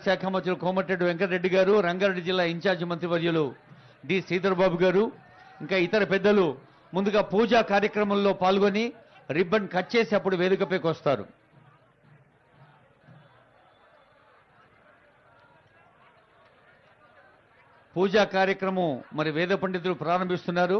శాఖ మంత్రులు కోమటిరెడ్డి వెంకటరెడ్డి గారు, రంగారెడ్డి జిల్లా ఇన్ఛార్జి మంత్రివర్యులు డి శ్రీధర్ బాబు గారు, ఇంకా ఇతర పెద్దలు ముందుగా పూజా కార్యక్రమంలో పాల్గొని రిబ్బన్ కట్ చేసి అప్పుడు వేదికపైకి వస్తారు. పూజా కార్యక్రమం మరి వేద పండితులు ప్రారంభిస్తున్నారు.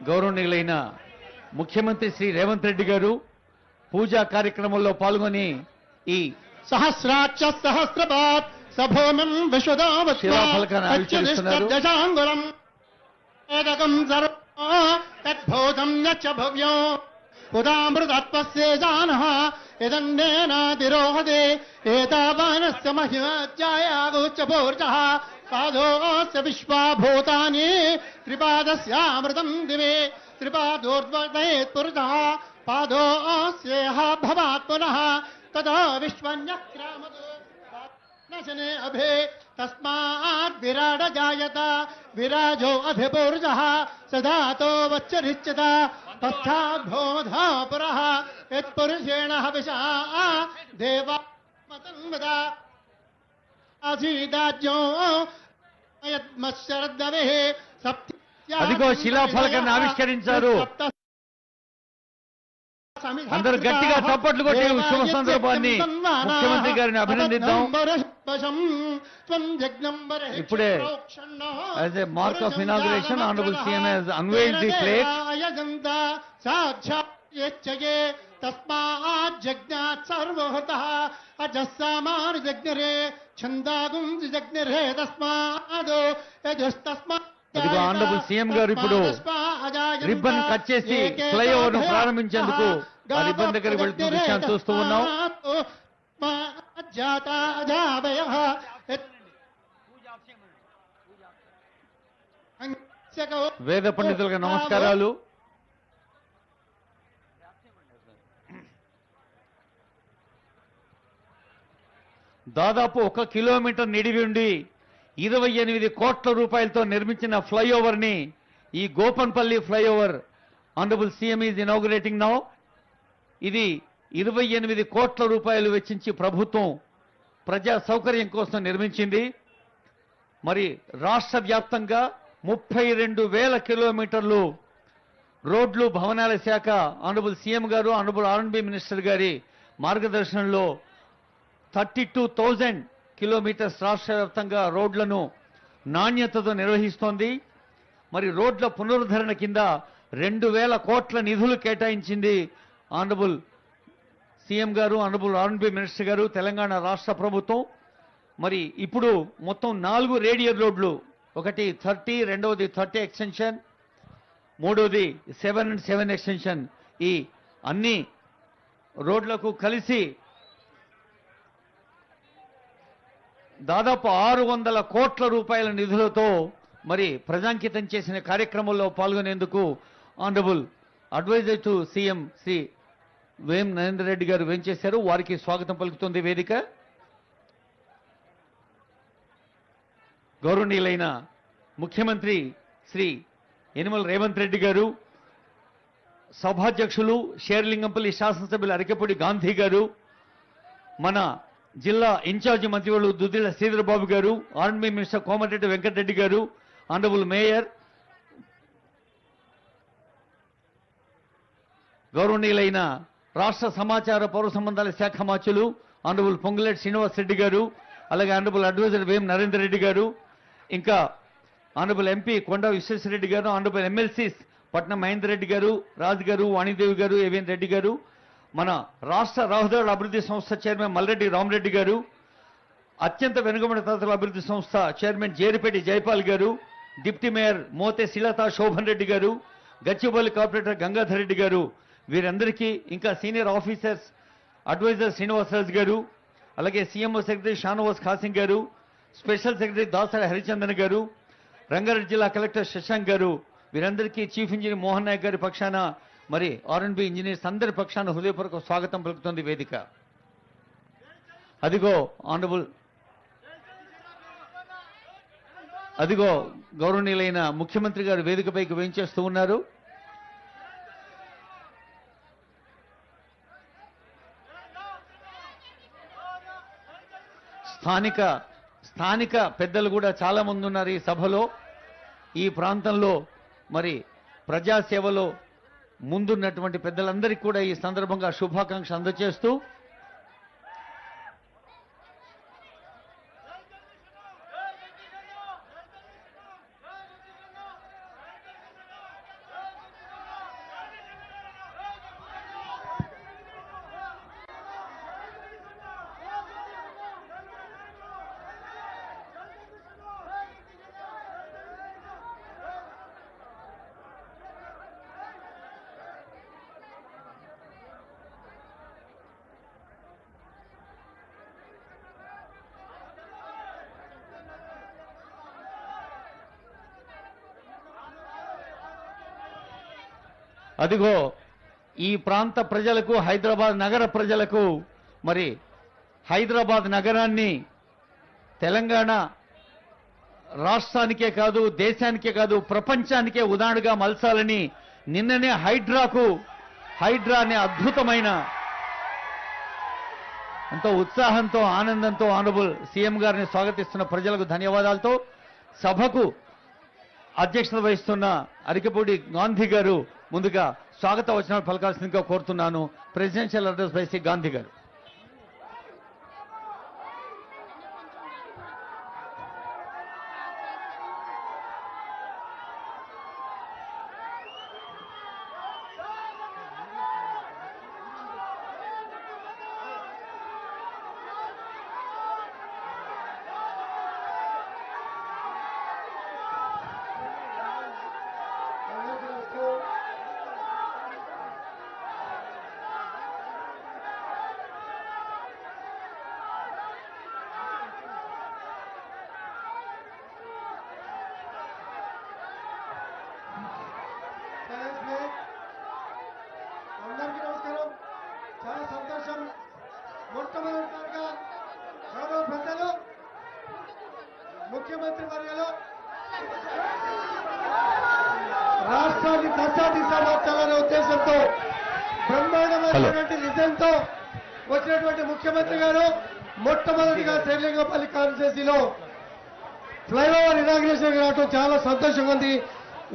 గౌరవనీయులైన ముఖ్యమంత్రి శ్రీ రేవంత్ రెడ్డి గారు పూజా కార్యక్రమంలో పాల్గొని ఈ సహస్రాక్ష సహస్రపాత్ సభోమం శిలాఫలకాన్ని ఆవిష్కరిస్తున్నారు. విశ్వదాంగురం తద్భూతం నచ భవ్యం ఉదామృతత్వస్యేజానః యదన్నేనాతిరోహదే ఏతావానస్య మహిమాధ్యాయాగోచ్చభోర్జః పాదోస్య విశ్వాభూతాని త్రిపాదస్యామృతం దివే త్రిపాదోర్ధ్వదేత్ పురుషః పాదోస్యేహ భవాత్ పునః తదా విశ్వన్యక్రామతో నశనే అభే తస్మాత్ విరాడ జాయత విరాజో అభిపురుషః సదాతో వచ్చరిచ్యత పశ్చాద్భోధా పురః యత్పురుషేణ హవిషా దేవామతన్వద ఆసీదాజ్ఞో యద్మశ్శరద్దవే సప్త్యా అదిగో శిలాఫలకాన్ని ఆవిష్కరించారు. అందరూ గట్టిగా చప్పట్లు కొట్టి శుభ సందర్భాన్ని ముఖ్యమంత్రి గారిని అభినందిద్దాం. ఇప్పుడే as a mark of inauguration honourable CM has unveiled the plate. తస్మాత్ జజ్ఞాత్ సర్వహతః అజస్సామాన్ జజ్ఞరే ఛందాగుం జజ్ఞరే తస్మాదో యజస్తస్మాత్. అదిగో ఆనరబుల్ సీఎం గారు ఇప్పుడు రిబ్బన్ కట్ చేసి ఫ్లైఓవర్ ను ప్రారంభించేందుకు ఆ రిబ్బన్ దగ్గరికి వెళ్తున్న విషయాన్ని చూస్తూ ఉన్నాం. వేద పండితులకు నమస్కారాలు. దాదాపు 1 కిలోమీటర్ నిడివి ఉండి 28 కోట్ల రూపాయలతో నిర్మించిన ఫ్లైఓవర్ ని ఈ Gopanpally flyover honourable CM is inaugurating now. ఇది 28 కోట్ల రూపాయలు వెచ్చించి ప్రభుత్వం ప్రజా సౌకర్యం కోసం నిర్మించింది. మరి రాష్ట్ర వ్యాప్తంగా 32,000 కిలోమీటర్లు రోడ్లు భవనాల శాఖ ఆనరబుల్ సీఎం గారు ఆనరబుల్ R&B మినిస్టర్ గారి మార్గదర్శనంలో 32,000 కిలోమీటర్స్ రాష్ట్ర వ్యాప్తంగా రోడ్లను నాణ్యతతో నిర్వహిస్తోంది. మరి రోడ్ల పునరుద్ధరణ కింద 2,000 కోట్ల నిధులు కేటాయించింది ఆనరబుల్ సీఎం గారు ఆనరబుల్ R&B మినిస్టర్ గారు తెలంగాణ రాష్ట్ర ప్రభుత్వం. మరి ఇప్పుడు మొత్తం 4 రేడియల్ రోడ్లు, ఒకటి 30, రెండవది 30 ఎక్స్టెన్షన్, మూడవది 7 and 7 ఎక్స్టెన్షన్, ఈ అన్ని రోడ్లకు కలిసి దాదాపు 600 కోట్ల రూపాయల నిధులతో మరి ప్రజాంకితం చేసిన కార్యక్రమంలో పాల్గొనేందుకు honourable adviser to CM Shri Vem Narender Reddy గారు వేంచేశారు. వారికి స్వాగతం పలుకుతుంది వేదిక. గౌరవనీయులైన ముఖ్యమంత్రి శ్రీ యనమల రేవంత్ రెడ్డి గారు, సభాధ్యక్షులు షేర్లింగంపల్లి శాసనసభ్యులు అరికెపూడి గాంధీ గారు, మన జిల్లా ఇన్ఛార్జి మంత్రివర్యులు దుద్దిళ్ల శ్రీధర్ బాబు గారు, R&B మినిస్టర్ కోమటిరెడ్డి వెంకటరెడ్డి గారు, ఆనరబుల్ మేయర్, గౌరవనీయులైన రాష్ట్ర సమాచార పౌర సంబంధాల శాఖ మంత్రులు ఆనరబుల్ పొంగులేటి శ్రీనివాస్ రెడ్డి గారు, అలాగే ఆనరబుల్ అడ్వైజర్ వేం నరేందర్ రెడ్డి గారు, ఇంకా ఆనరబుల్ ఎంపీ కొండ విశ్వేశ్వరరెడ్డి గారు, ఆనరబుల్ ఎమ్మెల్సీస్ పట్నం మహేందర్ రెడ్డి గారు, రాజు గారు, వాణిదేవి గారు, ఏవిఎన్ రెడ్డి గారు, మన రాష్ట్ర రహదారుల అభివృద్ధి సంస్థ చైర్మన్ మల్రెడ్డి రామరెడ్డి గారు, అత్యంత వెనుకబడిన తరగతుల అభివృద్ధి సంస్థ చైర్మన్ జేరిపేటి జైపాల్ గారు, డిప్యూటీ మేయర్ మోతే శిలత శోభన్ రెడ్డి గారు, గచ్చిబౌలి కార్పొరేటర్ గంగాధర్ రెడ్డి గారు, వీరందరికీ ఇంకా సీనియర్ ఆఫీసర్స్ అడ్వైజర్ శ్రీనివాసరాజు గారు, అలాగే సీఎంఓ సెక్రటరీ షానవాజ్ ఖాసిం గారు, స్పెషల్ సెక్రటరీ దాసరి హరిచందన్ గారు, రంగారెడ్డి జిల్లా కలెక్టర్ శశాంక్ గారు, వీరందరికీ చీఫ్ ఇంజనీర్ మోహన్ నాయక్ గారి పక్షాన మరి ఆర్ఎండ్బి ఇంజనీర్స్ అందరి పక్షాన హృదయపూర్వక స్వాగతం పలుకుతుంది వేదిక. అదిగో గౌరవనీయులైన ముఖ్యమంత్రి గారు వేదికపైకి వేయించేస్తూ ఉన్నారు. స్థానిక పెద్దలు కూడా చాలా మంది ఉన్నారు ఈ సభలో. ఈ ప్రాంతంలో మరి ప్రజాసేవలో ముందున్నటువంటి పెద్దలందరికీ కూడా ఈ సందర్భంగా శుభాకాంక్షలు అందజేస్తూ అదిగో ఈ ప్రాంత ప్రజలకు, హైదరాబాద్ నగర ప్రజలకు మరి హైదరాబాద్ నగరాన్ని తెలంగాణ రాష్ట్రానికే కాదు, దేశానికే కాదు, ప్రపంచానికే ఉదాహరణగా మలచాలని నిన్ననే హైడ్రా అనే అద్భుతమైన ఎంతో ఉత్సాహంతో ఆనందంతో ఆనరబుల్ సీఎం గారిని స్వాగతిస్తున్న ప్రజలకు ధన్యవాదాలతో సభకు అధ్యక్షత వహిస్తున్న అరికపూడి గాంధీ గారు ముందుగా స్వాగత వచనాలు పలకాల్సిందిగా కోరుతున్నాను. Presidential address by Shri Gandhi garu. అందరికీ నమస్కారం. చాలా సంతోషం. మొట్టమొదటిసారిగా గౌరవ పెద్దలు ముఖ్యమంత్రి వర్యులు రాష్ట్రాన్ని దశాదిశ మార్చాలనే ఉద్దేశంతో బ్రహ్మాండమైనటువంటి విజయంతో వచ్చినటువంటి ముఖ్యమంత్రి గారు మొట్టమొదటిగా శ్రీలింగపల్లి కాన్స్టిట్యూన్సీలో ఫ్లైఓవర్ ఇనాగ్రేషన్ రావడం చాలా సంతోషంగా ఉంది.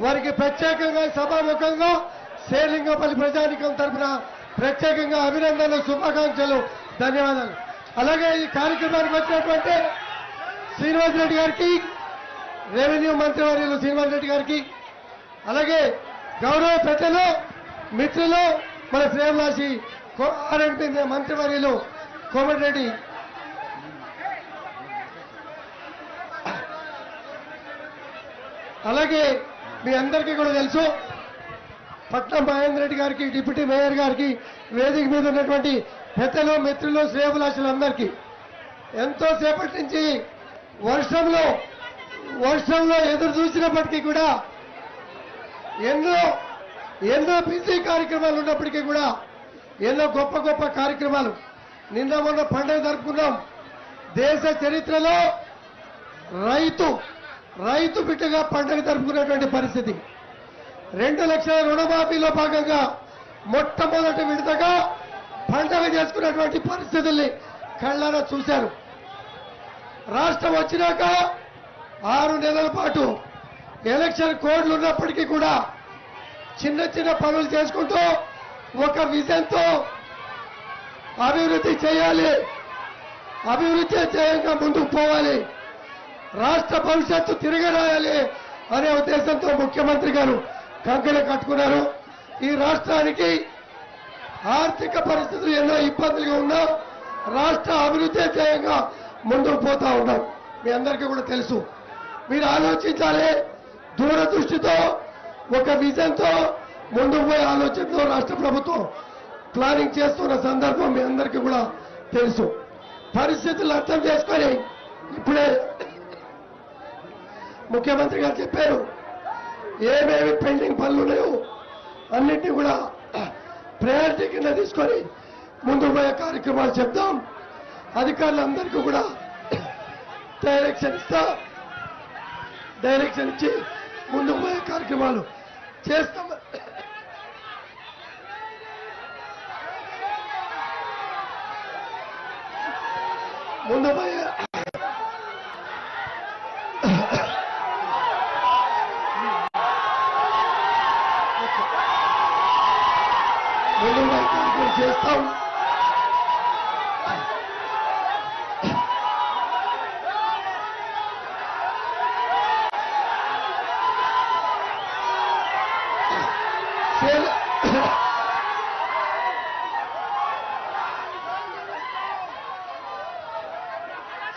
వారికి ప్రత్యేకంగా సభాముఖంగా శ్రీలింగపల్లి ప్రజానికం తరఫున ప్రత్యేకంగా అభినందనలు, శుభాకాంక్షలు, ధన్యవాదాలు. అలాగే ఈ కార్యక్రమానికి వచ్చినటువంటి శ్రీనివాస్ రెడ్డి గారికి, రెవెన్యూ మంత్రివర్యులు శ్రీనివాస్ రెడ్డి గారికి, అలాగే గౌరవ పెద్దలు మిత్రులు మన శ్రేయభిలాషి ఆర్ఎండ్బి మంత్రివర్యులు కోమటిరెడ్డి, అలాగే మీ అందరికీ కూడా తెలుసు పట్నం మహేందర్ రెడ్డి గారికి, డిప్యూటీ మేయర్ గారికి, వేదిక మీద ఉన్నటువంటి పెద్దలు మిత్రులు శ్రేయభిలాషులందరికీ ఎంతో సేపటి నుంచి వర్షంలో ఎదురు చూసినప్పటికీ కూడా ఎన్నో బిజీ కార్యక్రమాలు ఉన్నప్పటికీ కూడా ఎన్నో గొప్ప గొప్ప కార్యక్రమాలు. నిన్న మొన్న పండుగ జరుపుకున్నాం. దేశ చరిత్రలో రైతు బిడ్డగా పండుగ జరుపుకున్నటువంటి పరిస్థితి. 2 లక్షల రుణమాఫీలో భాగంగా మొట్టమొదటి విడతగా పండుగ చేసుకున్నటువంటి పరిస్థితుల్ని కళ్ళారా చూశారు. రాష్ట్రం వచ్చినాక 6 నెలల పాటు ఎలక్షన్ కోడ్లు ఉన్నప్పటికీ కూడా చిన్న చిన్న పనులు చేసుకుంటూ ఒక విజన్తో అభివృద్ధి చేయాలి, అభివృద్ధి చేయంగా ముందుకు పోవాలి, రాష్ట్ర భవిష్యత్తు తిరగరాయాలి అనే ఉద్దేశంతో ముఖ్యమంత్రి గారు కంకణ కట్టుకున్నారు. ఈ రాష్ట్రానికి ఆర్థిక పరిస్థితులు ఎన్నో ఇబ్బందులుగా ఉన్నా రాష్ట్ర అభివృద్ధి ధ్యేయంగా ముందుకు పోతా ఉన్నాం. మీ అందరికీ కూడా తెలుసు. మీరు ఆలోచించాలి, దూరదృష్టితో ఒక విజన్తో ముందుకు పోయే ఆలోచనతో రాష్ట్ర ప్రభుత్వం ప్లానింగ్ చేస్తున్న సందర్భం మీ అందరికీ కూడా తెలుసు. పరిస్థితులు అర్థం చేసుకొని ఇప్పుడే ముఖ్యమంత్రి గారు చెప్పారు, ఏమేమి పెండింగ్ పనులు ఉన్నాయో అన్నింటినీ కూడా ప్రయారిటీ కింద తీసుకొని ముందుకు పోయే కార్యక్రమాలు చెప్తాం. అధికారులందరికీ కూడా డైరెక్షన్ ఇచ్చి ముందుకు పోయే కార్యక్రమాలు చేస్తాం. ముందుకు పోయే కార్యక్రమం చేస్తాం.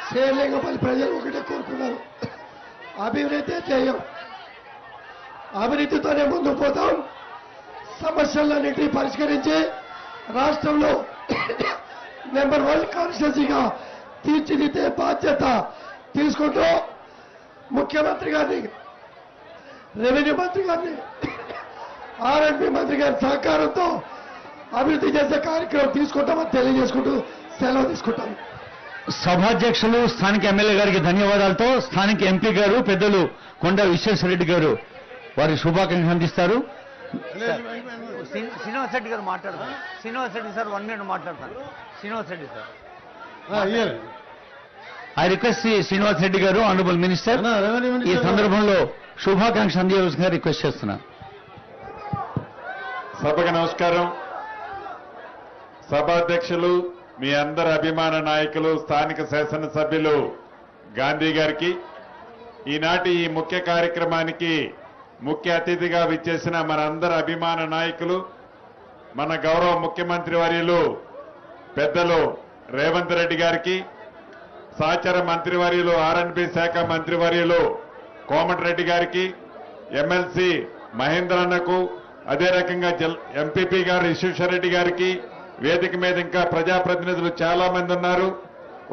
శ్రీలింగపల్లి ప్రజలు ఒకటే కోరుకున్నారు, అభివృద్ధి చేయం, అభివృద్ధితోనే ముందుకు పోతాం. సమస్యలన్నింటినీ పరిష్కరించి రాష్ట్రంలో నెంబర్ 1 కాన్స్టిట్యూన్సీగా తీర్చిదిద్దే బాధ్యత తీసుకుంటూ ముఖ్యమంత్రి గారిని, రెవెన్యూ మంత్రి గారిని, ఆర్ఎండ్బి మంత్రి గారి సహకారంతో అభివృద్ధి చేసే కార్యక్రమం తీసుకుంటామని తెలియజేసుకుంటూ సెలవు తీసుకుంటాం. సభాధ్యక్షులు స్థానిక ఎమ్మెల్యే గారికి ధన్యవాదాలతో స్థానిక ఎంపీ గారు పెద్దలు కొండ విశ్వేశ్వరరెడ్డి గారు వారి శుభాకాంక్షలు అందిస్తారు. శ్రీనివాస్ రెడ్డి గారు మాట్లాడతారు. శ్రీనివాస్ రెడ్డి సార్ 1 minute మాట్లాడతారు. Srinivas Reddy sir. I request Srinivas Reddy గారు ఆనరబుల్ మినిస్టర్ ఈ సందర్భంలో శుభాకాంక్షలు అందించవలసిందిగా రిక్వెస్ట్ చేస్తున్నా. సభకు నమస్కారం. సభాధ్యక్షులు, మీ అందరి అభిమాన నాయకులు, స్థానిక శాసనసభ్యులు గాంధీ గారికి, ఈనాటి ఈ ముఖ్య కార్యక్రమానికి ముఖ్య అతిథిగా విచ్చేసిన మన అందరి అభిమాన నాయకులు, మన గౌరవ ముఖ్యమంత్రి వర్యులు పెద్దలు రేవంత్ రెడ్డి గారికి, సహచర మంత్రివర్యులు ఆర్ఎండ్బి శాఖ మంత్రివర్యులు కోమటిరెడ్డి గారికి, ఎమ్మెల్సీ మహేంద్రన్నకు, అదే రకంగా ఎంపీపీ గారు విశ్వేశ్వరరెడ్డి గారికి, వేదిక మీద ఇంకా ప్రజాప్రతినిధులు చాలా మంది ఉన్నారు.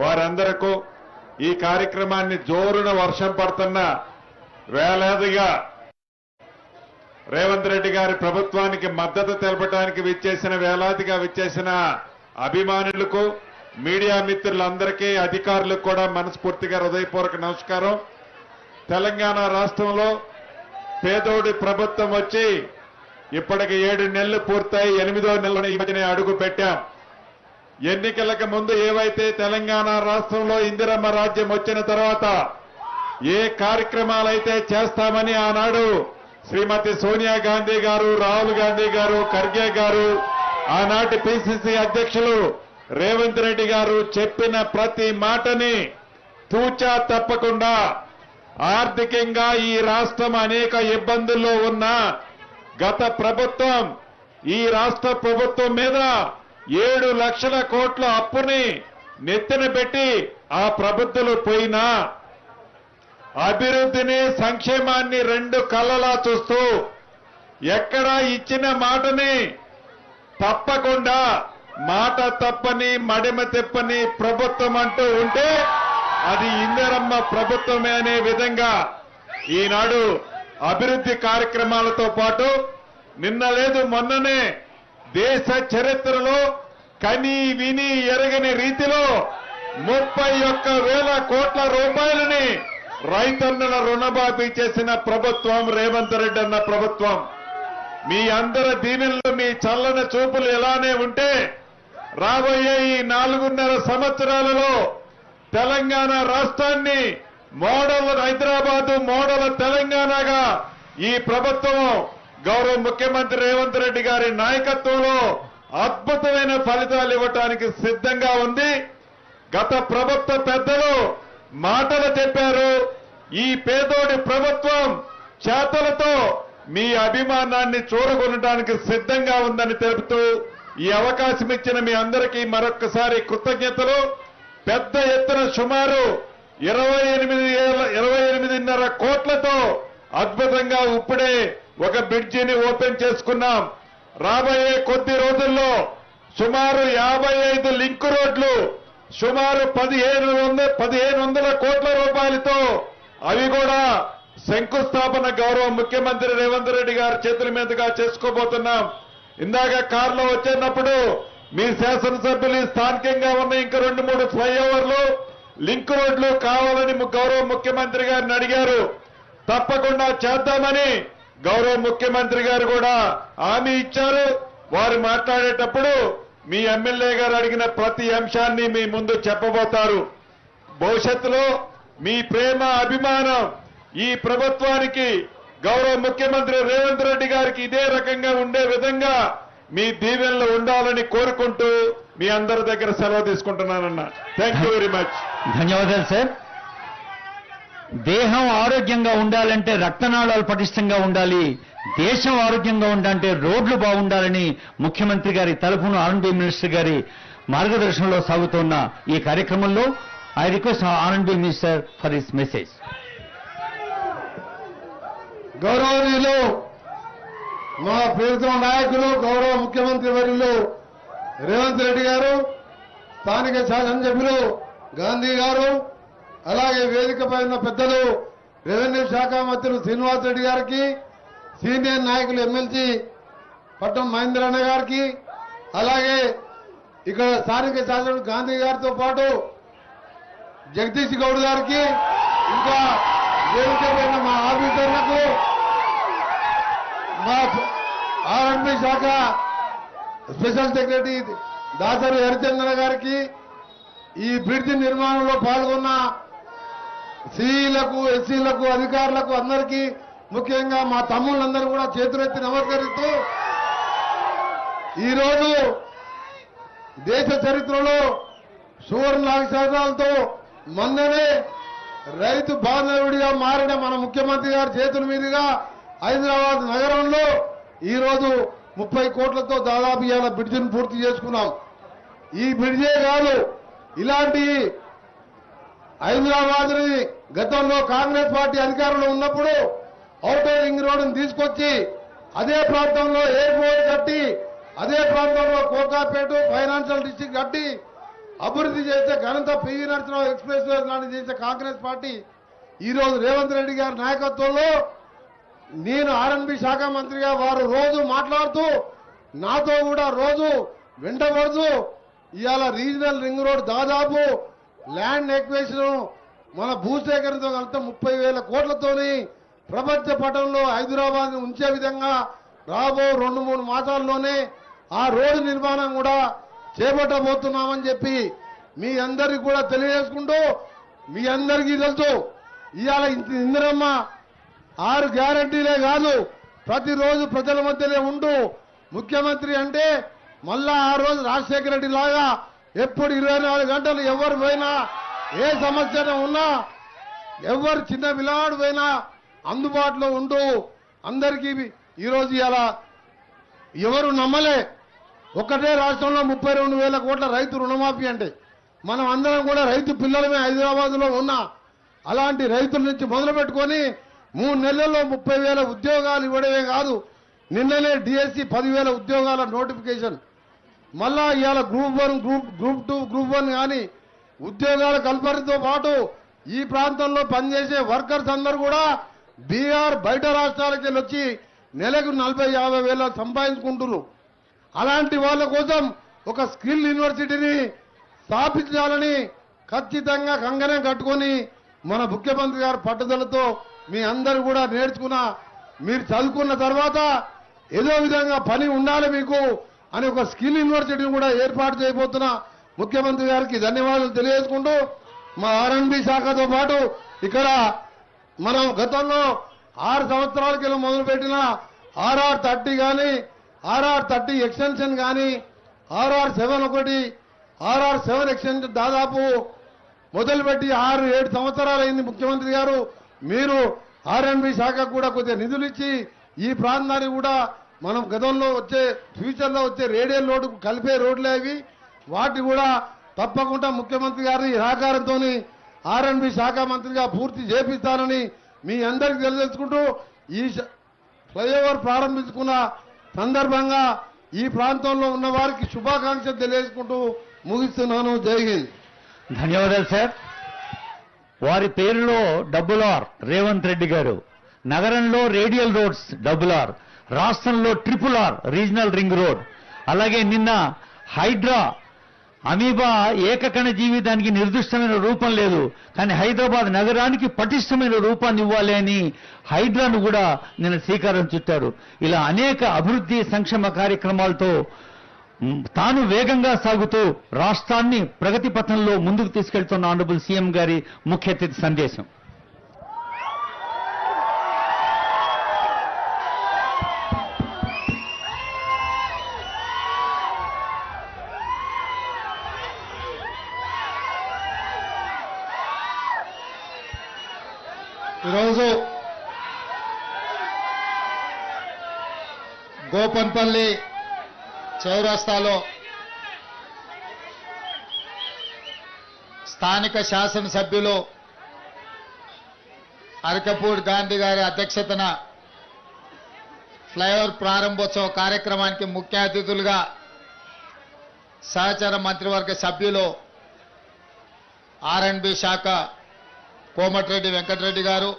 వారందరకు ఈ కార్యక్రమాన్ని జోరున వర్షం పడుతున్న వేలాదిగా రేవంత్ రెడ్డి గారి ప్రభుత్వానికి మద్దతు తెలపడానికి వేలాదిగా విచ్చేసిన అభిమానులకు, మీడియా మిత్రులందరికీ, అధికారులకు కూడా మనస్ఫూర్తిగా హృదయపూర్వక నమస్కారం. తెలంగాణ రాష్ట్రంలో పేదోడి ప్రభుత్వం వచ్చి ఇప్పటికి 7 నెలలు పూర్తయి 8వ నెలలో ఈ మధ్యనే అడుగు పెట్టాం. ఎన్నికలకు ముందు ఏవైతే తెలంగాణ రాష్ట్రంలో ఇందిరమ్మ రాజ్యం వచ్చిన తర్వాత ఏ కార్యక్రమాలైతే చేస్తామని ఆనాడు శ్రీమతి సోనియా గాంధీ గారు, రాహుల్ గాంధీ గారు, ఖర్గే గారు, ఆనాటి పిసిసి అధ్యక్షులు రేవంత్ రెడ్డి గారు చెప్పిన ప్రతి మాటని తూచా తప్పకుండా, ఆర్థికంగా ఈ రాష్ట్రం అనేక ఇబ్బందుల్లో ఉన్న గత ప్రభుత్వం ఈ రాష్ట్ర ప్రభుత్వం మీద 7 లక్షల కోట్ల అప్పుని నెత్తిన పెట్టి ఆ ప్రభుత్వాలు పోయినా అభివృద్ధిని, సంక్షేమాన్ని 2 కళ్ళలా చూస్తూ ఎక్కడా ఇచ్చిన మాటని తప్పకుండా మాట తప్పని, మడిమ తెప్పని ప్రభుత్వం అంటూ ఉంటే అది ఇందిరమ్మ ప్రభుత్వమే అనే విధంగా ఈనాడు అభివృద్ధి కార్యక్రమాలతో పాటు నిన్న లేదు మొన్ననే దేశ చరిత్రలో కని విని ఎరగని రీతిలో 31,000 కోట్ల రూపాయలని రైతన్నల రుణమాఫీ చేసిన ప్రభుత్వం రేవంత్ రెడ్డి అన్న ప్రభుత్వం. మీ అందరి దీవెనలు, మీ చల్లని చూపులు ఎలానే ఉంటే రాబోయే ఈ 4.5 సంవత్సరాలలో తెలంగాణ రాష్ట్రాన్ని మోడల్ హైదరాబాద్, మోడల్ తెలంగాణగా ఈ ప్రభుత్వం గౌరవ ముఖ్యమంత్రి రేవంత్ రెడ్డి గారి నాయకత్వంలో అద్భుతమైన ఫలితాలు ఇవ్వటానికి సిద్ధంగా ఉంది. గత ప్రభుత్వ పెద్దలు మాటలు చెప్పారు, ఈ పేదోడి ప్రభుత్వం చేతలతో మీ అభిమానాన్ని చూరగొనడానికి సిద్ధంగా ఉందని తెలుపుతూ ఈ అవకాశం ఇచ్చిన మీ అందరికీ మరొక్కసారి కృతజ్ఞతలు. పెద్ద ఎత్తున సుమారు 28.5 కోట్లతో అద్భుతంగా ఇప్పుడే ఒక బ్రిడ్జిని ఓపెన్ చేసుకున్నాం. రాబోయే కొద్ది రోజుల్లో సుమారు 55 లింక్ రోడ్లు సుమారు 1500 కోట్ల రూపాయలతో అవి కూడా శంకుస్థాపన గౌరవ ముఖ్యమంత్రి రేవంత్ రెడ్డి గారి చేతుల మీదుగా చేసుకోబోతున్నాం. ఇందాక కారులో వచ్చేటప్పుడు మీ శాసనసభ్యులు స్థానికంగా ఉన్న ఇంకా 2-3 ఫ్లైఓవర్లు లింక్ రోడ్లు కావాలని గౌరవ ముఖ్యమంత్రి గారిని అడిగారు. తప్పకుండా చేద్దామని గౌరవ ముఖ్యమంత్రి గారు కూడా హామీ ఇచ్చారు. వారు మాట్లాడేటప్పుడు మీ ఎమ్మెల్యే గారు అడిగిన ప్రతి అంశాన్ని మీ ముందు చెప్పబోతారు. భవిష్యత్తులో మీ ప్రేమ అభిమానం ఈ ప్రభుత్వానికి గౌరవ ముఖ్యమంత్రి రేవంత్ రెడ్డి గారికి ఇదే రకంగా ఉండే విధంగా మీ దీవెనలు ఉండాలని కోరుకుంటూ మీ అందరి దగ్గర సెలవు తీసుకుంటున్నానన్నా. Thank you very much. ధన్యవాదాలు సార్. దేహం ఆరోగ్యంగా ఉండాలంటే రక్తనాళాలు పటిష్టంగా ఉండాలి, దేశం ఆరోగ్యంగా ఉండాలంటే రోడ్లు బాగుండాలని ముఖ్యమంత్రి గారి తరఫున ఆర్ఎండ్బి మినిస్టర్ గారి మార్గదర్శనంలో సాగుతున్న ఈ కార్యక్రమంలో ఐ రిక్వెస్ట్ ఆర్ఎండ్బి మినిస్టర్ ఫర్ హిస్ మెసేజ్. గౌరవనీయులు మా ప్రియతమ నాయకులు గౌరవ ముఖ్యమంత్రి వర్యులు రేవంత్ రెడ్డి గారు, స్థానిక శాసనసభ్యులు గాంధీ గారు, అలాగే వేదిక పైన పెద్దలు రెవెన్యూ శాఖ మంత్రులు శ్రీనివాస్ రెడ్డి గారికి, సీనియర్ నాయకులు ఎమ్మెల్సీ పట్టం మహేంద్రన్న గారికి, అలాగే ఇక్కడ స్థానిక శాసనసభ్యులు గాంధీ గారితో పాటు జగదీష్ గౌడ్ గారికి, ఇంకా వేదిక పైన మా ఆఫీసర్లకు, మా ఆర్ఎండ్బి శాఖ స్పెషల్ సెక్రటరీ దాసరి హరిచంద్ర గారికి, ఈ బ్రిడ్జి నిర్మాణంలో పాల్గొన్న సిఈలకు, ఎస్సీలకు, అధికారులకు అందరికీ, ముఖ్యంగా మా తమ్ముళ్ళందరూ కూడా చేతులెత్తి నమస్కరిస్తూ, ఈరోజు దేశ చరిత్రలో సువర్ణ అక్షరాలతో మొన్ననే రైతు బాంధవుడిగా మారిన మన ముఖ్యమంత్రి గారి చేతుల మీదుగా హైదరాబాద్ నగరంలో ఈరోజు 30 కోట్లతో దాదాపు ఇవాళ బ్రిడ్జిని పూర్తి చేసుకున్నాం. ఈ బ్రిడ్జే కాదు, ఇలాంటి హైదరాబాద్ ని గతంలో కాంగ్రెస్ పార్టీ అధికారంలో ఉన్నప్పుడు ఔటర్ రింగ్ రోడ్డును తీసుకొచ్చి అదే ప్రాంతంలో ఎయిర్పోర్ట్ కట్టి అదే ప్రాంతంలో కోకాపేట ఫైనాన్షియల్ డిస్ట్రిక్ట్ కట్టి అభివృద్ధి చేసే ఘనత పివి నరసింహరావు ఎక్స్ప్రెస్ వే లాంటి చేసే కాంగ్రెస్ పార్టీ ఈరోజు రేవంత్ రెడ్డి గారి నాయకత్వంలో నేను ఆర్ఎండ్బి శాఖ మంత్రిగా వారు రోజు మాట్లాడుతూ నాతో కూడా రోజు వెంటబడుతూ ఇవాళ రీజనల్ రింగ్ రోడ్ దాదాపు ల్యాండ్ ఎక్వేషన్ మన భూసేకరణతో కలిపితే 30,000 కోట్లతోని ప్రపంచ పటంలో హైదరాబాద్ ఉంచే విధంగా రాబో 2-3 మాసాల్లోనే ఆ రోడ్డు నిర్మాణం కూడా చేపట్టబోతున్నామని చెప్పి మీ అందరికీ కూడా తెలియజేసుకుంటూ, మీ అందరికీ తెలుసు ఇవాళ ఇందిరమ్మ 6 గ్యారంటీలే కాదు, ప్రతిరోజు ప్రజల మధ్యలో ఉంటూ ముఖ్యమంత్రి అంటే మళ్ళా ఆ రోజు రాజశేఖర రెడ్డి లాగా ఎప్పుడు 24 గంటలు ఎవరు పోయినా ఏ సమస్య ఉన్నా ఎవరు చిన్న పిల్లవాడు పోయినా అందుబాటులో ఉంటూ అందరికీ ఈరోజు ఇలా ఎవరు నమ్మలే. ఒక్కటే రాష్ట్రంలో 32,000 కోట్ల రైతు రుణమాఫీ అంటే మనం అందరం కూడా రైతు పిల్లలమే హైదరాబాద్లో ఉన్నా. అలాంటి రైతుల నుంచి మొదలు పెట్టుకొని 3 నెలల్లో 30,000 ఉద్యోగాలు ఇవ్వడమే కాదు, నిన్ననే డిఎస్సి 10,000 ఉద్యోగాల నోటిఫికేషన్, మళ్ళా ఇవాళ గ్రూప్ 1, గ్రూప్ 2, గ్రూప్ 1 కానీ ఉద్యోగాల కల్పనతో పాటు ఈ ప్రాంతంలో పనిచేసే వర్కర్స్ అందరూ కూడా బీహార్ బయట రాష్ట్రాలకి వచ్చి నెలకు 40-50 వేల సంపాదించుకుంటున్నారు. అలాంటి వాళ్ళ కోసం ఒక స్కిల్ యూనివర్సిటీని స్థాపించాలని ఖచ్చితంగా కంగనే కట్టుకొని మన ముఖ్యమంత్రి గారి పట్టుదలతో మీ అందరూ కూడా నేర్చుకున్న, మీరు చదువుకున్న తర్వాత ఏదో విధంగా పని ఉండాలి మీకు అని ఒక స్కిల్ యూనివర్సిటీని కూడా ఏర్పాటు చేయబోతున్న ముఖ్యమంత్రి గారికి ధన్యవాదాలు తెలియజేసుకుంటూ, మా ఆర్ఎండ్బి శాఖతో పాటు ఇక్కడ మనం గతంలో 6 సంవత్సరాల కింద మొదలుపెట్టిన RR30 కానీ, RR30 ఎక్స్టెన్షన్ కానీ, RR71, RR7 ఎక్స్టెన్షన్ దాదాపు మొదలుపెట్టి 6-7 సంవత్సరాలు అయింది. ముఖ్యమంత్రి గారు మీరు ఆర్ఎండ్బి శాఖకు కూడా కొద్దిగా నిధులు ఇచ్చి ఈ ప్రాంతాన్ని కూడా మనం గతంలో వచ్చే ఫ్యూచర్లో వచ్చే రేడియల్ రోడ్డుకు కలిపే రోడ్లే అవి, వాటి కూడా తప్పకుండా ముఖ్యమంత్రి గారి సహకారంతో ఆర్ఎండ్బి శాఖ మంత్రిగా పూర్తి చేపిస్తానని మీ అందరికీ తెలియజేసుకుంటూ ఈ ఫ్లైఓవర్ ప్రారంభించుకున్న సందర్భంగా ఈ ప్రాంతంలో ఉన్న వారికి శుభాకాంక్షలు తెలియజేసుకుంటూ ముగిస్తున్నాను. జై హింద్. ధన్యవాదాలు సార్. వారి పేరులో డబుల్ ఆర్ రేవంత్ రెడ్డి గారు, నగరంలో రేడియల్ రోడ్స్ డబుల్ ఆర్, రాష్ట్రంలో triple R regional ring road, అలాగే నిన్న హైడ్రా అమీబా ఏకకణ జీవితానికి నిర్దిష్టమైన రూపం లేదు, కానీ హైదరాబాద్ నగరానికి పటిష్టమైన రూపాన్ని ఇవ్వాలి అని హైడ్రాను కూడా నిన్న శ్రీకారం చుట్టారు. ఇలా అనేక అభివృద్ధి సంక్షేమ కార్యక్రమాలతో తాను వేగంగా సాగుతూ రాష్ట్రాన్ని ప్రగతి పథంలో ముందుకు తీసుకెళ్తున్న ఆనరబుల్ సీఎం గారి ముఖ్య అతిథి సందేశం. ఈరోజు గోపన్పల్లి చౌరస్తాలో స్థానిక శాసనసభ్యులు అరకపూడి గాంధీ గారి అధ్యక్షతన ఫ్లైఓవర్ ప్రారంభోత్సవ కార్యక్రమానికి ముఖ్య అతిథులుగా సహచర మంత్రివర్గ సభ్యులు ఆర్ఎండ్బి శాఖ కోమటిరెడ్డి వెంకటరెడ్డి గారు,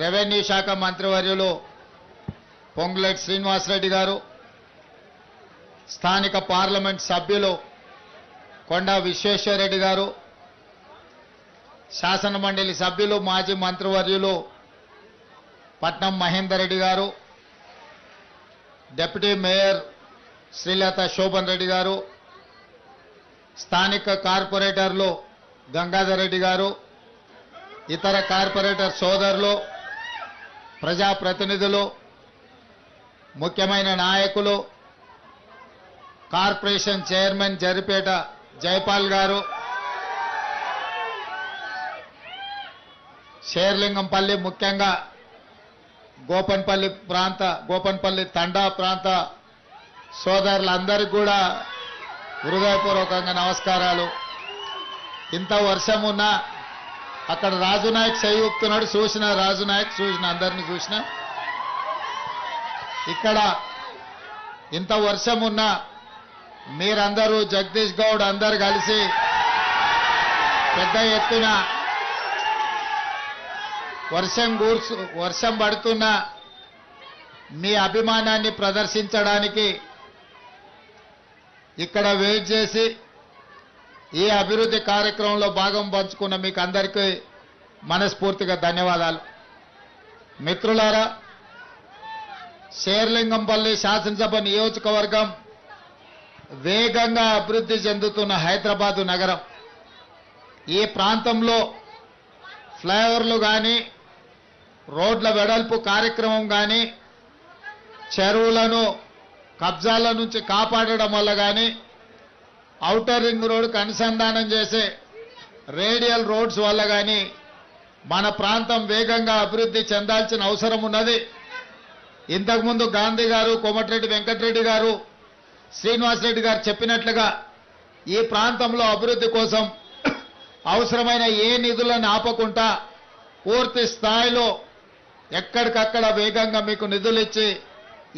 రెవెన్యూ శాఖ మంత్రివర్యులు పొంగులేటి శ్రీనివాసరెడ్డి గారు, స్థానిక పార్లమెంట్ సభ్యులు కొండా విశ్వేశ్వరరెడ్డి గారు, శాసన మండలి సభ్యులు మాజీ మంత్రివర్యులు పట్నం మహేందర్ రెడ్డి గారు, డిప్యూటీ మేయర్ శ్రీలత శోభన్ రెడ్డి గారు, స్థానిక కార్పొరేటర్లు గంగాధర్ రెడ్డి గారు, ఇతర కార్పొరేటర్ సోదరులు, ప్రజాప్రతినిధులు, ముఖ్యమైన నాయకులు, కార్పొరేషన్ చైర్మన్ జరిపేట జైపాల్ గారు, శేర్లింగంపల్లి, ముఖ్యంగా గోపన్పల్లి తండా ప్రాంత సోదరులందరికీ కూడా హృదయపూర్వకంగా నమస్కారాలు. ఇంత వర్షం ఉన్నా అక్కడ రాజునాయక్ సై ఊపుతున్నాడు, చూసిన రాజునాయక్ చూసిన అందరినీ చూసిన. ఇక్కడ ఇంత వర్షం ఉన్నా మీరందరూ జగదీష్ గౌడ్ అందరు కలిసి పెద్ద ఎత్తున వర్షం పడుతున్న మీ అభిమానాన్ని ప్రదర్శించడానికి ఇక్కడ వెయిట్ చేసి ఈ అభివృద్ధి కార్యక్రమంలో భాగం పంచుకున్న మీకు అందరికీ మనస్ఫూర్తిగా ధన్యవాదాలు. మిత్రులారా, శేర్లింగంపల్లి శాసనసభ నియోజకవర్గం వేగంగా అభివృద్ధి చెందుతున్న హైదరాబాదు నగరం. ఈ ప్రాంతంలో ఫ్లైఓవర్లు కానీ, రోడ్ల వెడల్పు కార్యక్రమం కానీ, చెరువులను కబ్జాల నుంచి కాపాడడం వల్ల కానీ, ఔటర్ రింగ్ రోడ్డుకు అనుసంధానం చేసే రేడియల్ రోడ్స్ వల్ల కానీ మన ప్రాంతం వేగంగా అభివృద్ధి చెందాల్సిన అవసరం ఉన్నది. ఇంతకుముందు గాంధీ గారు, కోమటిరెడ్డి వెంకటరెడ్డి గారు, శ్రీనివాసరెడ్డి గారు చెప్పినట్లుగా ఈ ప్రాంతంలో అభివృద్ధి కోసం అవసరమైన ఏ నిధులను ఆపకుండా పూర్తి స్థాయిలో ఎక్కడికక్కడ వేగంగా మీకు నిధులు ఇచ్చి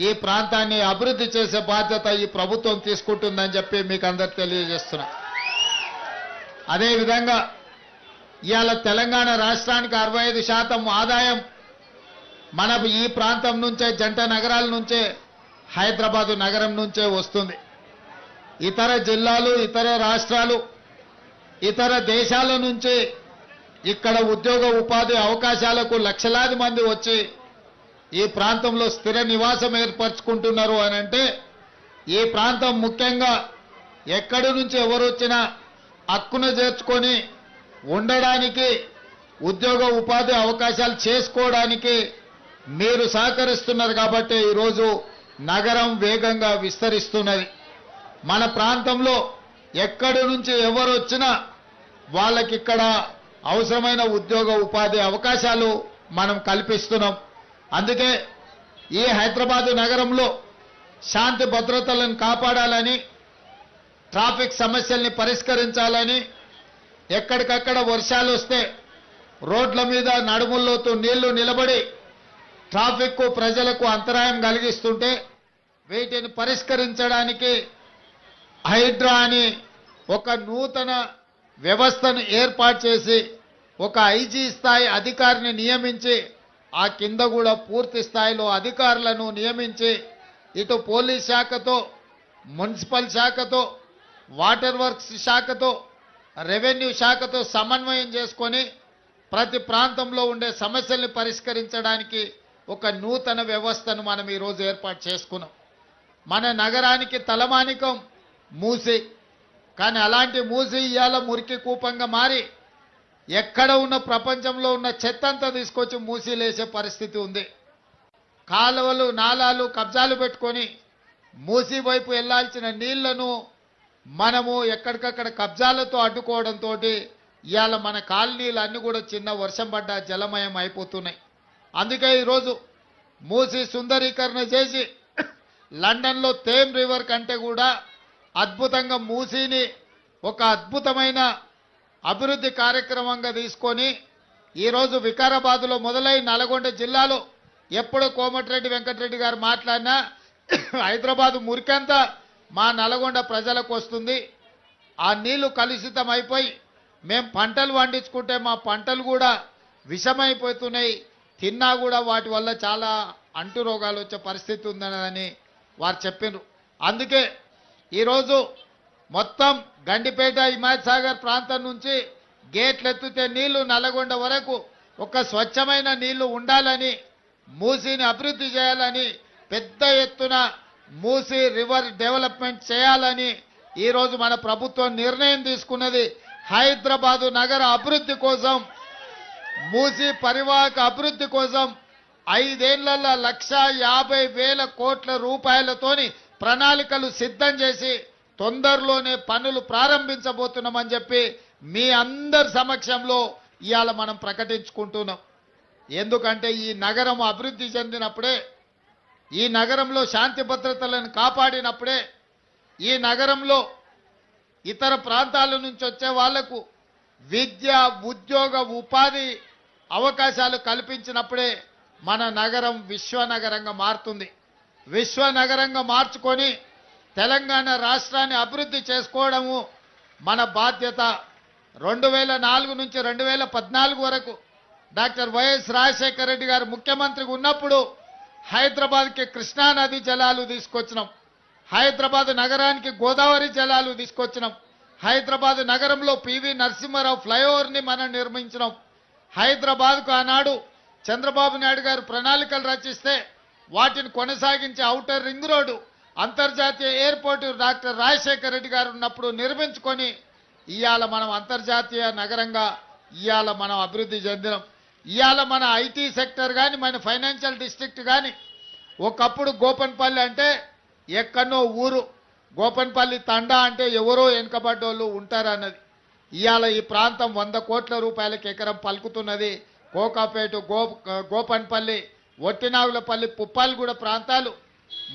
ఈ ప్రాంతాన్ని అభివృద్ధి చేసే బాధ్యత ఈ ప్రభుత్వం తీసుకుంటుందని చెప్పి మీకు అందరికి తెలియజేస్తున్నా. అదేవిధంగా ఇవాళ తెలంగాణ రాష్ట్రానికి 65% ఆదాయం మన ఈ ప్రాంతం నుంచే, జంట నగరాల నుంచే, హైదరాబాదు నగరం నుంచే వస్తుంది. ఇతర జిల్లాలు, ఇతర రాష్ట్రాలు, ఇతర దేశాల నుంచి ఇక్కడ ఉద్యోగ ఉపాధి అవకాశాలకు లక్షలాది మంది వచ్చి ఈ ప్రాంతంలో స్థిర నివాసం ఏర్పరచుకుంటున్నారు అని అంటే ఈ ప్రాంతం ముఖ్యంగా ఎక్కడి నుంచి ఎవరు వచ్చినా హక్కున చేర్చుకొని ఉండడానికి, ఉద్యోగ ఉపాధి అవకాశాలు చేసుకోవడానికి మీరు సహకరిస్తున్నారు కాబట్టి ఈరోజు నగరం వేగంగా విస్తరిస్తున్నది. మన ప్రాంతంలో ఎక్కడి నుంచి ఎవరు వచ్చినా వాళ్ళకి ఇక్కడ అవసరమైన ఉద్యోగ ఉపాధి అవకాశాలు మనం కల్పిస్తున్నాం. అందుకే ఈ హైదరాబాదు నగరంలో శాంతి భద్రతలను కాపాడాలని ట్రాఫిక్ సమస్యల్ని పరిష్కరించాలని, ఎక్కడికక్కడ వర్షాలు వస్తే రోడ్ల మీద నడుముల్లోతూ నీళ్లు నిలబడి ట్రాఫిక్ ప్రజలకు అంతరాయం కలిగిస్తుంటే వీటిని పరిష్కరించడానికి హైడ్రా అని ఒక నూతన వ్యవస్థను ఏర్పాటు చేసి ఒక ఐజీ స్థాయి అధికారిని నియమించి ఆ కింద కూడా పూర్తి స్థాయిలో అధికారులను నియమించి ఇటు పోలీస్ శాఖతో, మున్సిపల్ శాఖతో, వాటర్ వర్క్స్ శాఖతో, రెవెన్యూ శాఖతో సమన్వయం చేసుకొని ప్రతి ప్రాంతంలో ఉండే సమస్యల్ని పరిష్కరించడానికి ఒక నూతన వ్యవస్థను మనం ఈరోజు ఏర్పాటు చేసుకున్నాం. మన నగరానికి తలమానికం మూసి, కానీ అలాంటి మూసి ఇవాళ మురికి కూపంగా మారి ఎక్కడ ఉన్న ప్రపంచంలో ఉన్న చెత్తంతా తీసుకొచ్చి మూసిలేసే పరిస్థితి ఉంది. కాలువలు, నాలాలు కబ్జాలు పెట్టుకొని మూసి వైపు వెళ్లాల్సిన నీళ్లను మనము ఎక్కడికక్కడ కబ్జాలతో అడ్డుకోవడంతో ఇవాళ మన కాలనీలు అన్ని కూడా చిన్న వర్షం పడ్డ జలమయం అయిపోతున్నాయి. అందుకే ఈరోజు మూసి సుందరీకరణ చేసి లండన్లో థేమ్ రివర్ కంటే కూడా అద్భుతంగా మూసిని ఒక అద్భుతమైన అభివృద్ధి కార్యక్రమంగా తీసుకొని ఈరోజు వికారాబాద్లో మొదలై నల్గొండ జిల్లాలో ఎప్పుడు కోమటిరెడ్డి వెంకటరెడ్డి గారు మాట్లాడినా హైదరాబాద్ మురికంతా మా నల్గొండ ప్రజలకు వస్తుంది. ఆ నీళ్లు కలుషితం అయిపోయి మేము పంటలు పండించుకుంటే మా పంటలు కూడా విషమైపోతున్నాయి, తిన్నా కూడా వాటి వల్ల చాలా అంటు రోగాలు వచ్చే పరిస్థితి ఉందని వారు చెప్పారు. అందుకే ఈరోజు మొత్తం గండిపేట, హిమాయత్ సాగర్ ప్రాంతం నుంచి గేట్లు ఎత్తితే నీళ్లు నల్గొండ వరకు ఒక స్వచ్ఛమైన నీళ్లు ఉండాలని, మూసీని అభివృద్ధి చేయాలని, పెద్ద ఎత్తున మూసీ రివర్ డెవలప్మెంట్ చేయాలని ఈరోజు మన ప్రభుత్వం నిర్ణయం తీసుకున్నది. హైదరాబాదు నగర అభివృద్ధి కోసం, మూసీ పరివాహక అభివృద్ధి కోసం 5 ఏళ్లలో 1,50,000 కోట్ల రూపాయలతోని ప్రణాళికలు సిద్ధం చేసి తొందరలోనే పనులు ప్రారంభించబోతున్నామని చెప్పి మీ అందరి సమక్షంలో ఇవాళ మనం ప్రకటించుకుంటున్నాం. ఎందుకంటే ఈ నగరం అభివృద్ధి చెందినప్పుడే, ఈ నగరంలో శాంతి భద్రతలను కాపాడినప్పుడే, ఈ నగరంలో ఇతర ప్రాంతాల నుంచి వచ్చే వాళ్లకు విద్య, ఉద్యోగ, ఉపాధి అవకాశాలు కల్పించినప్పుడే మన నగరం విశ్వనగరంగా మారుతుంది. విశ్వనగరంగా మార్చుకొని తెలంగాణ రాష్ట్రాన్ని అభివృద్ధి చేసుకోవడము మన బాధ్యత. 2004 నుంచి 2014 వరకు డాక్టర్ వైఎస్ రాజశేఖర రెడ్డి గారు ముఖ్యమంత్రిగా ఉన్నప్పుడు హైదరాబాద్కి కృష్ణా నది జలాలు తీసుకొచ్చినాం. హైదరాబాద్ నగరానికి గోదావరి జలాలు తీసుకొచ్చినాం. హైదరాబాద్ నగరంలో పివి నరసింహారావు ఫ్లైఓవర్ని మనం నిర్మించినాం. హైదరాబాద్కు ఆనాడు చంద్రబాబు నాయుడు గారు ప్రణాళికలు రచిస్తే వాటిని కొనసాగించే ఔటర్ రింగ్ రోడ్డు, అంతర్జాతీయ ఎయిర్పోర్టు డాక్టర్ రాజశేఖర రెడ్డి గారు ఉన్నప్పుడు నిర్మించుకొని ఇవాళ మనం అంతర్జాతీయ నగరంగా ఇవాళ మనం అభివృద్ధి చెందినాం. ఇవాళ మన ఐటీ సెక్టర్ కానీ, మన ఫైనాన్షియల్ డిస్ట్రిక్ట్ కానీ, ఒకప్పుడు గోపన్పల్లి అంటే ఎక్కడో ఊరు, గోపన్పల్లి తండా అంటే ఎవరో వెనుకబడ్డోళ్ళు ఉంటారన్నది. ఇవాళ ఈ ప్రాంతం 100 కోట్ల రూపాయలకి ఎకరం పలుకుతున్నది. కోకాపేట, గోపన్పల్లి, ఒట్టినాగులపల్లి, పుప్పాలగూడ ప్రాంతాలు,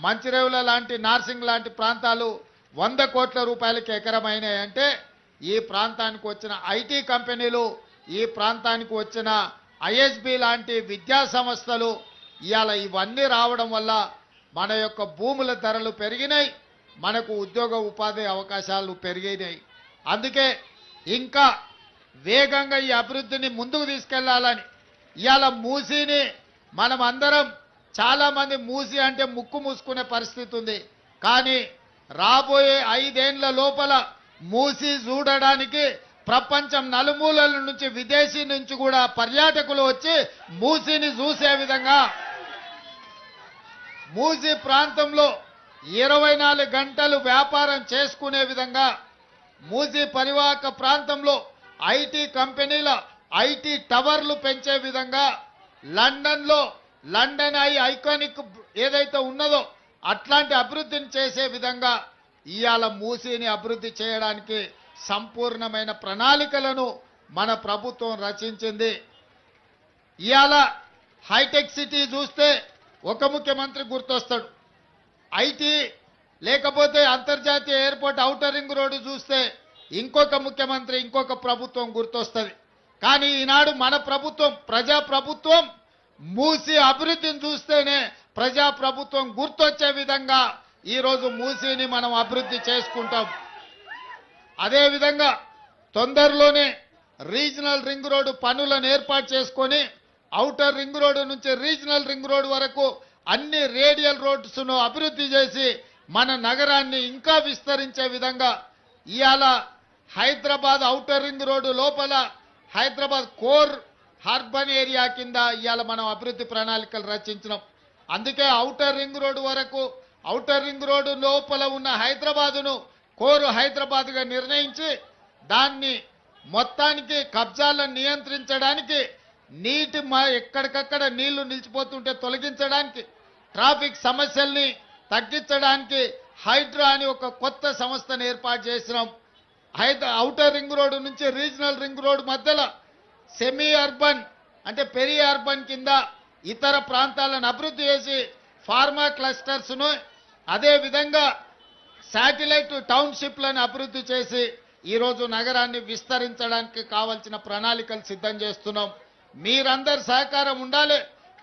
మంచిరేవుల లాంటి, నార్సింగ్ లాంటి ప్రాంతాలు 100 కోట్ల రూపాయలకి ఎకరం అయినాయంటే ఈ ప్రాంతానికి వచ్చిన ఐటీ కంపెనీలు, ఈ ప్రాంతానికి వచ్చిన ఐఎస్బి లాంటి విద్యా సంస్థలు, ఇవాళ ఇవన్నీ రావడం వల్ల మన యొక్క భూముల ధరలు పెరిగినాయి, మనకు ఉద్యోగ ఉపాధి అవకాశాలు పెరిగినాయి. అందుకే ఇంకా వేగంగా ఈ అభివృద్ధిని ముందుకు తీసుకెళ్లాలని ఇవాళ మూసీని మనం అందరం, చాలా మంది మూసీ అంటే ముక్కు మూసుకునే పరిస్థితి ఉంది. కానీ రాబోయే 5 ఏళ్ల లోపల మూసీ చూడడానికి ప్రపంచం నలుమూలల నుంచి, విదేశీ నుంచి కూడా పర్యాటకులు వచ్చి మూసీని చూసే విధంగా, మూసీ ప్రాంతంలో 24 గంటలు వ్యాపారం చేసుకునే విధంగా, మూసీ పరివాహక ప్రాంతంలో ఐటీ కంపెనీల ఐటీ టవర్లు పెంచే విధంగా, లండన్లో లండన్ ఐకానిక్ ఏదైతే ఉన్నదో అట్లాంటి అభివృద్ధిని చేసే విధంగా ఇవాళ మూసీని అభివృద్ధి చేయడానికి సంపూర్ణమైన ప్రణాళికలను మన ప్రభుత్వం రచించింది. ఇవాళ హైటెక్ సిటీ చూస్తే ఒక ముఖ్యమంత్రి గుర్తొస్తాడు. ఐటీ లేకపోతే అంతర్జాతీయ ఎయిర్పోర్ట్ ఔటర్ రింగ్ రోడ్డు చూస్తే ఇంకొక ముఖ్యమంత్రి ఇంకొక ప్రభుత్వం గుర్తొస్తుంది. కానీ ఈనాడు మన ప్రభుత్వం ప్రజా ప్రభుత్వం మూసి అభివృద్ధిని చూస్తేనే ప్రజా ప్రభుత్వం గుర్తొచ్చే విధంగా ఈరోజు మూసీని మనం అభివృద్ధి చేసుకుంటాం. అదేవిధంగా తొందరలోనే రీజనల్ రింగ్ రోడ్డు పనులను ఏర్పాటు చేసుకొని ఔటర్ రింగ్ రోడ్డు నుంచి రీజనల్ రింగ్ రోడ్డు వరకు అన్ని రేడియల్ రోడ్స్ను అభివృద్ధి చేసి మన నగరాన్ని ఇంకా విస్తరించే విధంగా ఇవాళ హైదరాబాద్ ఔటర్ రింగ్ రోడ్డు లోపల హైదరాబాద్ కోర్ అర్బన్ ఏరియా కింద ఇవాళ మనం అభివృద్ధి ప్రణాళికలు రచించినాం. అందుకే ఔటర్ రింగ్ రోడ్డు వరకు ఔటర్ రింగ్ రోడ్డు లోపల ఉన్న హైదరాబాదును కోరు హైదరాబాద్గా నిర్ణయించి దాన్ని మొత్తానికి కబ్జాలను నియంత్రించడానికి ఎక్కడికక్కడ నీళ్లు నిలిచిపోతుంటే తొలగించడానికి ట్రాఫిక్ సమస్యల్ని తగ్గించడానికి హైడ్రా అని ఒక కొత్త సంస్థను ఏర్పాటు చేసినాం. ఔటర్ రింగ్ రోడ్డు నుంచి రీజనల్ రింగ్ రోడ్డు మధ్యలో సెమీ అర్బన్ అంటే పెరి అర్బన్ కింద ఇతర ప్రాంతాలను అభివృద్ధి చేసి ఫార్మా క్లస్టర్స్ను అదేవిధంగా శాటిలైట్ టౌన్షిప్లను అభివృద్ధి చేసి ఈరోజు నగరాన్ని విస్తరించడానికి కావాల్సిన ప్రణాళికలు సిద్ధం చేస్తున్నాం. మీరందరి సహకారం ఉండాలి.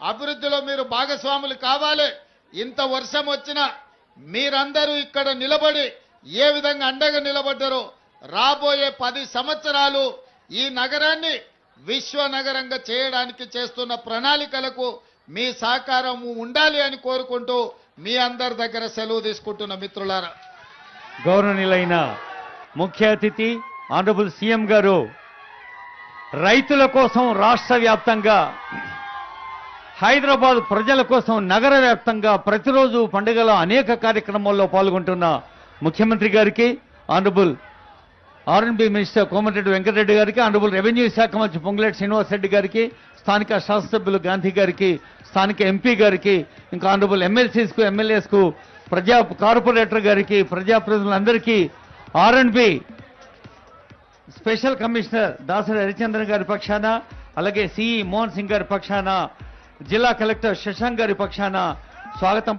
అభివృద్ధిలో మీరు భాగస్వాములు కావాలి. ఇంత వర్షం వచ్చినా మీరందరూ ఇక్కడ నిలబడి ఏ విధంగా అండగా నిలబడ్డారో రాబోయే 10 సంవత్సరాలు ఈ నగరాన్ని విశ్వ నగరంగా చేయడానికి చేస్తున్న ప్రణాళికలకు మీ సహకారం ఉండాలి అని కోరుకుంటూ మీ అందరి దగ్గర సెలవు తీసుకుంటున్న మిత్రులారా. గౌరవనీయులైన ముఖ్య అతిథి ఆనరబుల్ సీఎం గారు రైతుల కోసం రాష్ట్ర వ్యాప్తంగా హైదరాబాద్ ప్రజల కోసం నగర వ్యాప్తంగా ప్రతిరోజు పండుగల అనేక కార్యక్రమాల్లో పాల్గొంటున్న ముఖ్యమంత్రి గారికి, ఆనరబుల్ ఆర్ఎండ్బి మినిస్టర్ కోమటిరెడ్డి వెంకటరెడ్డి గారికి, ఆనరబుల్ రెవెన్యూ శాఖ మంత్రి పొంగులేటి శ్రీనివాసరెడ్డి గారికి, స్థానిక శాసనసభ్యులు గాంధీ గారికి, స్థానిక ఎంపీ గారికి, ఇంకా ఆనరబుల్ ఎమ్మెల్సీస్కు ఎమ్మెల్యేస్కు, ప్రజా కార్పొరేటర్ గారికి, ప్రజాప్రతినిధులందరికీ, ఆర్ఎండ్బి స్పెషల్ కమిషనర్ దాసరి హరిచంద్రన్ గారి పక్షాన, అలాగే సిఈ మోహన్ సింగ్ గారి పక్షాన, జిల్లా కలెక్టర్ శశాంక్ గారి పక్షాన స్వాగతం